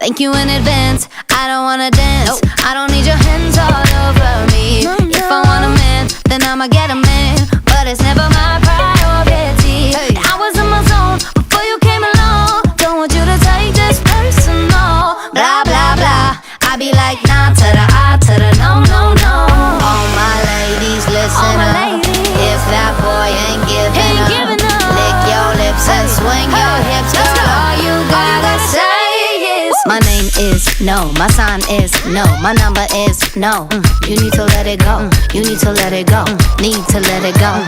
Thank you in advance, I don't wanna dance. I don't need your hands all over me. If I want a man, then I'ma get a man, but it's never my priority. I was in my zone before you came along. Don't want you to take this personal. Blah, blah, blah. I be like, nah to the I to the no, no, no. All my ladies, listen up. If that boy ain't giving up, lick your lips and swing your hips. Girl, all you gotta say is, my name is no, my sign is no, my number is no. You need to let it go, you need to let it go, need to let it go.